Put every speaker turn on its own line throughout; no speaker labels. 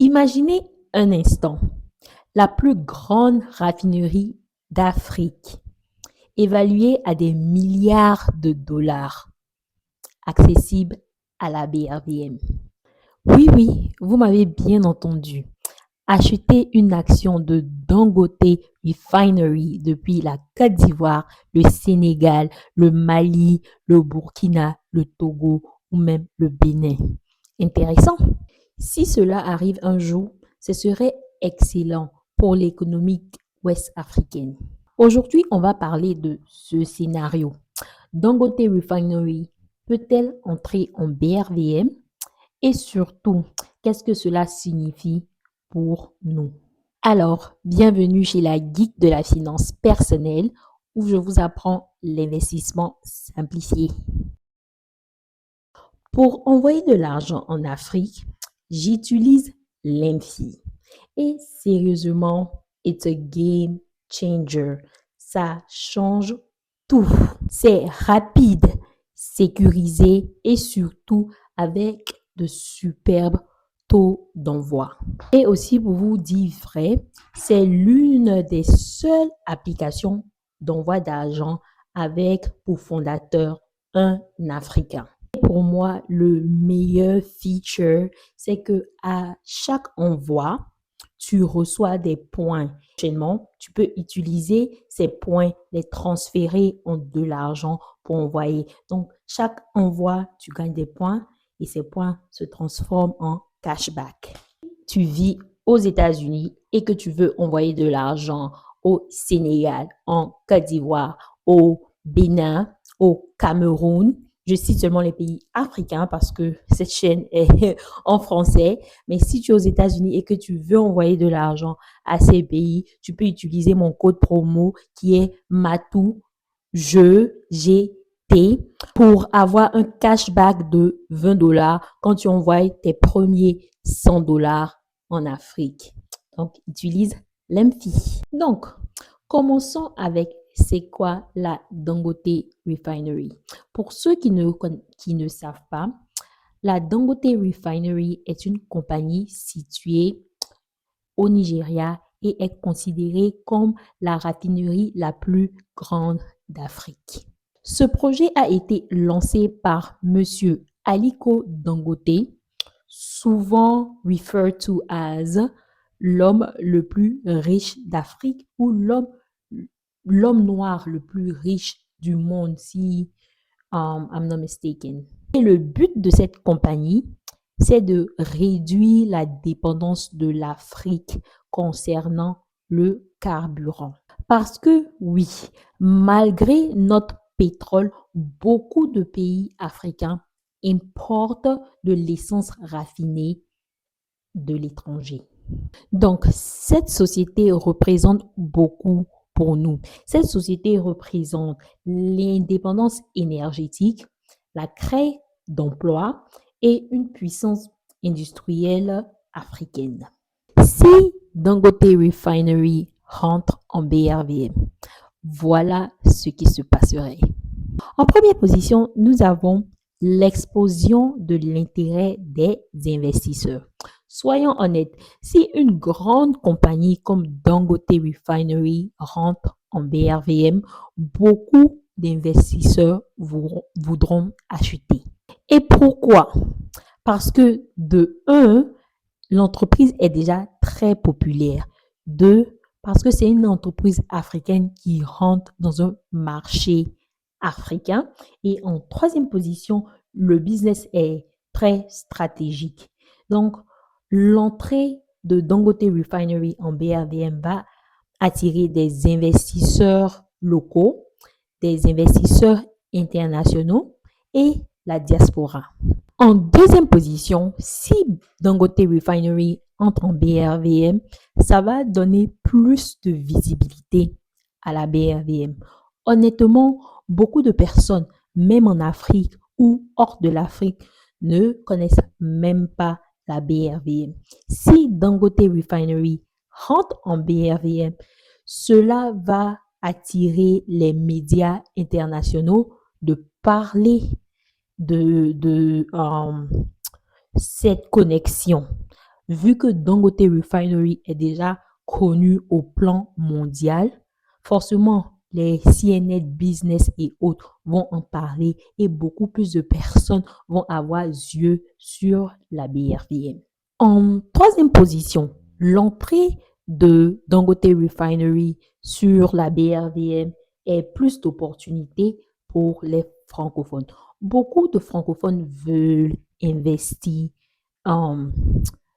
Imaginez un instant la plus grande raffinerie d'Afrique, évaluée à des milliards de dollars, accessible à la BRVM. Oui, oui, vous m'avez bien entendu. Acheter une action de Dangote Refinery depuis la Côte d'Ivoire, le Sénégal, le Mali, le Burkina, le Togo ou même le Bénin. Intéressant. Si cela arrive un jour, ce serait excellent pour l'économie ouest-africaine. Aujourd'hui, on va parler de ce scénario. Dangote Refinery peut-elle entrer en BRVM? Et surtout, qu'est-ce que cela signifie pour nous? Alors, bienvenue chez la Geek de la finance personnelle où je vous apprends l'investissement simplifié. Pour envoyer de l'argent en Afrique, j'utilise l'Infi. Et sérieusement, it's a game changer. Ça change tout. C'est rapide, sécurisé et surtout avec de superbes taux d'envoi. Et aussi, pour vous dire vrai, c'est l'une des seules applications d'envoi d'argent avec pour fondateur un Africain. Pour moi, le meilleur feature, c'est que à chaque envoi, tu reçois des points. Prochainement, tu peux utiliser ces points, les transférer en de l'argent pour envoyer. Donc, chaque envoi, tu gagnes des points et ces points se transforment en cashback. Tu vis aux États-Unis et que tu veux envoyer de l'argent au Sénégal, en Côte d'Ivoire, au Bénin, au Cameroun. Je cite seulement les pays africains parce que cette chaîne est en français. Mais si tu es aux États-Unis et que tu veux envoyer de l'argent à ces pays, tu peux utiliser mon code promo qui est MATOU, pour avoir un cashback de 20 dollars quand tu envoies tes premiers 100 dollars en Afrique. Donc, utilise l'Emfi. Donc, commençons avec c'est quoi la Dangote Refinery. Pour ceux qui ne savent pas, la Dangote Refinery est une compagnie située au Nigeria et est considérée comme la raffinerie la plus grande d'Afrique. Ce projet a été lancé par Monsieur Aliko Dangote, souvent referred to as l'homme le plus riche d'Afrique ou l'homme noir le plus riche du monde, si I'm not mistaken. Et le but de cette compagnie, c'est de réduire la dépendance de l'Afrique concernant le carburant. Parce que oui, malgré notre pétrole, beaucoup de pays africains importent de l'essence raffinée de l'étranger. Donc, cette société représente beaucoup pour nous. Cette société représente l'indépendance énergétique, la création d'emplois et une puissance industrielle africaine. Si Dangote Refinery rentre en BRVM, voilà ce qui se passerait. En première position, nous avons l'explosion de l'intérêt des investisseurs. Soyons honnêtes, si une grande compagnie comme Dangote Refinery rentre en BRVM, beaucoup d'investisseurs voudront acheter. Et pourquoi? Parce que de un, l'entreprise est déjà très populaire. Deux, parce que c'est une entreprise africaine qui rentre dans un marché africain. Et en troisième position, le business est très stratégique. Donc, l'entrée de Dangote Refinery en BRVM va attirer des investisseurs locaux, des investisseurs internationaux et la diaspora. En deuxième position, si Dangote Refinery entre en BRVM, ça va donner plus de visibilité à la BRVM. Honnêtement, beaucoup de personnes, même en Afrique ou hors de l'Afrique, ne connaissent même pas la BRVM. Si Dangote Refinery rentre en BRVM, cela va attirer les médias internationaux de parler de cette connexion. vu que Dangote Refinery est déjà connu au plan mondial, forcément, les CNN Business et autres vont en parler et beaucoup plus de personnes vont avoir yeux sur la BRVM. En troisième position, l'entrée de Dangote Refinery sur la BRVM est plus d'opportunités pour les francophones. Beaucoup de francophones veulent investir euh,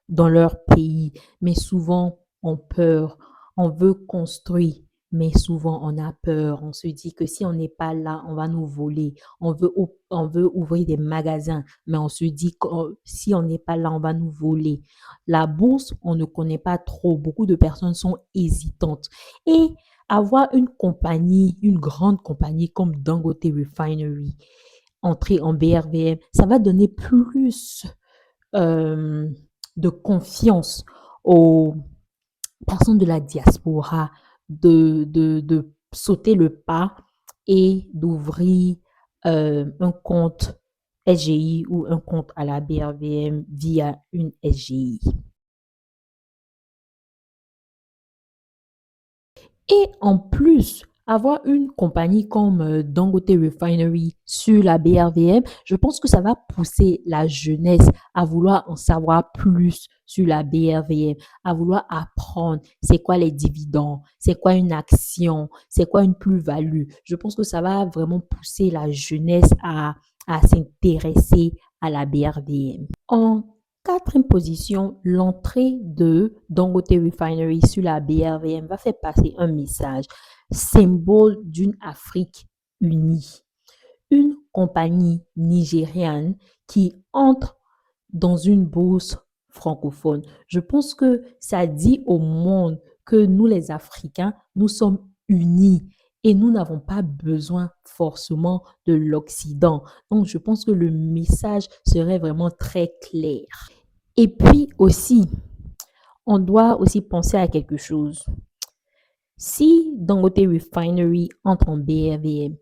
dans leur pays, mais souvent on peur, on veut construire, mais souvent on a peur. On se dit que si on n'est pas là, on va nous voler. On veut ouvrir des magasins, mais on se dit que si on n'est pas là, on va nous voler. La bourse, on ne connaît pas trop. Beaucoup de personnes sont hésitantes. Et avoir une compagnie, une grande compagnie comme Dangote Refinery, entrer en BRVM, ça va donner plus euh, de confiance aux personnes de la diaspora de sauter le pas et d'ouvrir un compte SGI ou un compte à la BRVM via une SGI. Et en plus, avoir une compagnie comme Dangote Refinery sur la BRVM, je pense que ça va pousser la jeunesse à vouloir en savoir plus sur la BRVM, à vouloir apprendre c'est quoi les dividendes, c'est quoi une action, c'est quoi une plus-value. Je pense que ça va vraiment pousser la jeunesse à s'intéresser à la BRVM. En quatrième position, l'entrée de Dangote Refinery sur la BRVM va faire passer un message, symbole d'une Afrique unie. Une compagnie nigériane qui entre dans une bourse francophone. Je pense que ça dit au monde que nous, les Africains, nous sommes unis et nous n'avons pas besoin forcément de l'Occident. Donc, je pense que le message serait vraiment très clair. Et puis aussi, on doit aussi penser à quelque chose. Si Dangote Refinery entre en BRVM,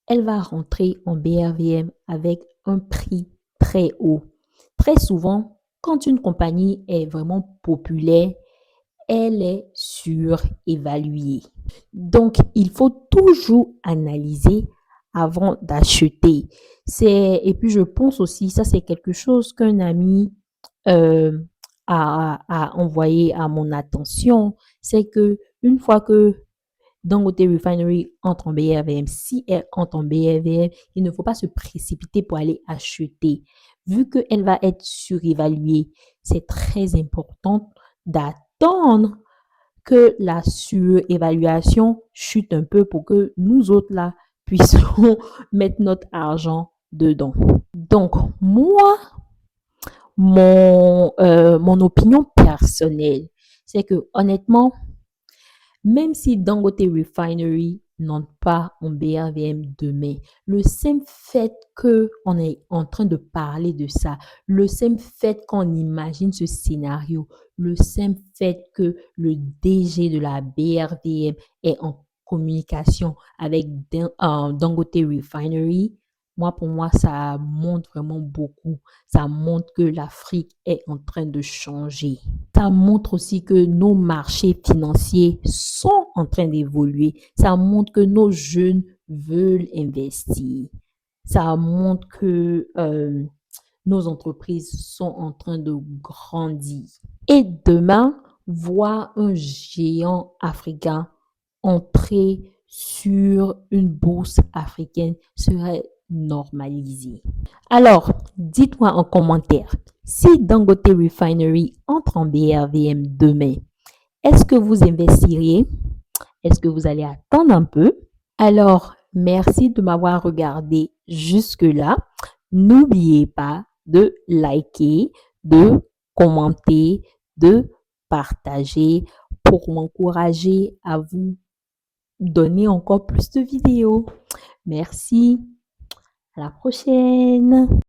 elle va rentrer en BRVM avec un prix très haut. Très souvent, quand une compagnie est vraiment populaire, elle est surévaluée. Donc, il faut toujours analyser avant d'acheter. Et puis, je pense aussi, ça c'est quelque chose qu'un ami euh, a envoyé à mon attention, c'est que une fois que Dangote Refinery entre en BRVM, si elle entre en BRVM, il ne faut pas se précipiter pour aller acheter. Vu qu'elle va être surévaluée, c'est très important d'attendre que la surévaluation chute un peu pour que nous autres là puissions mettre notre argent dedans. Donc, moi, mon opinion personnelle, c'est que honnêtement, même si Dangote Refinery n'entre pas en BRVM demain, le simple fait qu'on est en train de parler de ça, le simple fait qu'on imagine ce scénario, le simple fait que le DG de la BRVM est en communication avec Dangote Refinery, pour moi, ça montre vraiment beaucoup. Ça montre que l'Afrique est en train de changer. Ça montre aussi que nos marchés financiers sont en train d'évoluer. Ça montre que nos jeunes veulent investir. Ça montre que nos entreprises sont en train de grandir. Et demain, voir un géant africain entrer sur une bourse africaine serait normalisé. Alors, dites-moi en commentaire, si Dangote Refinery entre en BRVM demain, est-ce que vous investiriez? Est-ce que vous allez attendre un peu? Alors, merci de m'avoir regardé jusque-là. N'oubliez pas de liker, de commenter, de partager pour m'encourager à vous donner encore plus de vidéos. Merci. À la prochaine.